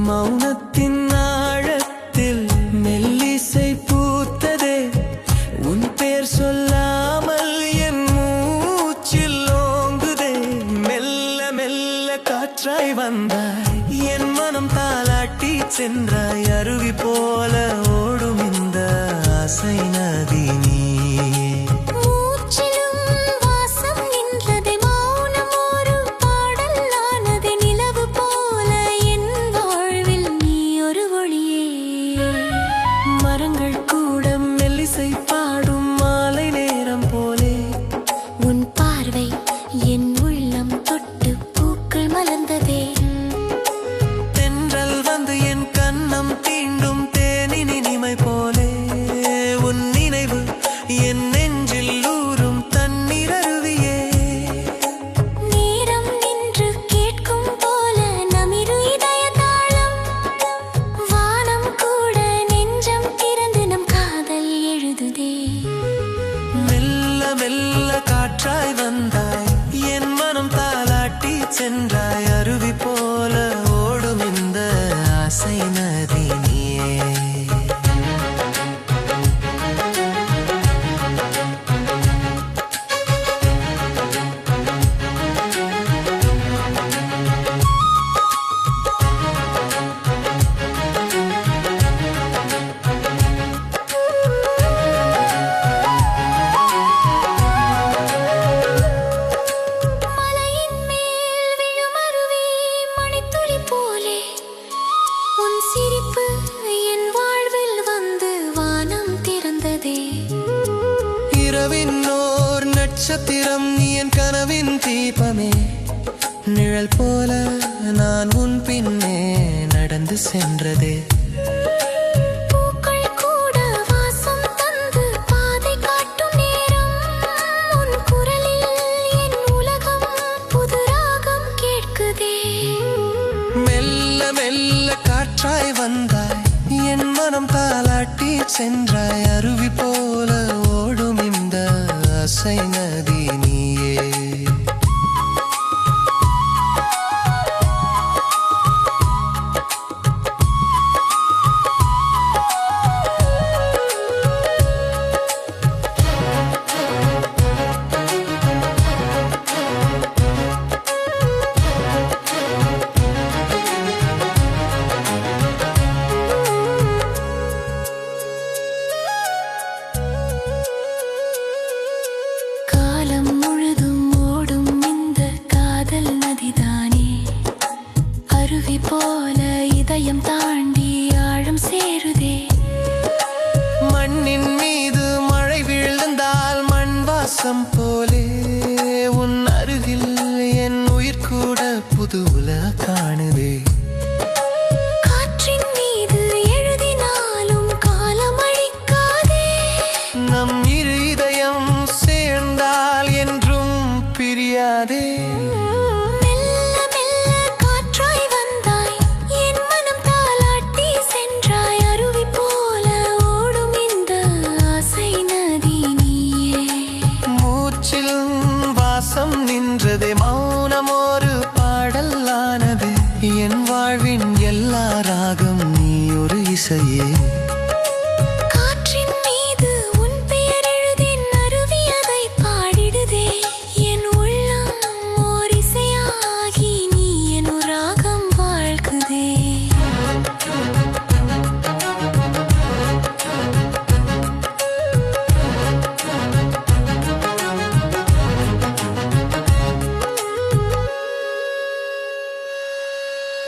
மௌனத்தின் ஆழத்தில் மெல்லிசை பூத்ததே உன் பேர் சொல்லாமல் என் மூச்சில் ஓங்குதே மெல்ல மெல்ல காற்றாய் வந்தாய் என் மனம் தாலாட்டி சென்றாய் அருவி போல ஓடும் இந்த ஆசை நதி பாடும் மாலை நேரம் போலே உன் பார்வை என் உள்ளம் தொட்டு பூக்கள் மலர்ந்ததே தென்றல் வந்து என் கண்ணம் தீண்டும் தேனின் இனிமை போலே உன் நினைவு என் நெஞ்சில் ஊறும் தண்ணீர் அருவியே நேரம் நின்று கேட்கும் போல நமிரு இதய தாளம் வானம் கூட நெஞ்சம் திறந்து நம் காதல் எழுதுதே மெல்ல மெல்ல காற்றாய் வந்தாய் என் மனம் தாலாட்டி சென்றாய் அருவி போல ஓடும் இந்த ஆசை நதி நீயே சிரிப்பு என் வாழ்வில் வந்து வானம் திறந்ததே இரவின் ஓர் நட்சத்திரம் நீ என் கனவின் தீபமே நிழல் போல நான் உன் பின்னே நடந்து சென்றதே பூக்கள் கூட வாசம் தந்து பாதை காட்டும் நேரம் உன் குரலில் என் உலகம் புது ராகம் கேட்குதே மெல்ல மெல்ல காற்றாய் வந்தாய் என் மனம் தாலாட்டி சென்றாய் அருவி போல ஓடும் இந்த ஆசை நதி நீயே அருவி போல இதயம் தாண்டி ஆழம் சேருதே மண்ணின் மீது மழை விழுந்தால் மண் வாசம் போலே உன் அருகில் என் உயிர் கூட புது உலக காணுதே காற்றின் மீது எழுதினாலும் காலம் அழிக்காதே நம் இரு இதயம் சேர்ந்தால் என்றும் பிரியாதே நின்றதே மௌனம் ஒரு பாடலானது என் வாழ்வின் எல்லா ராகம் நீ ஒரு இசையே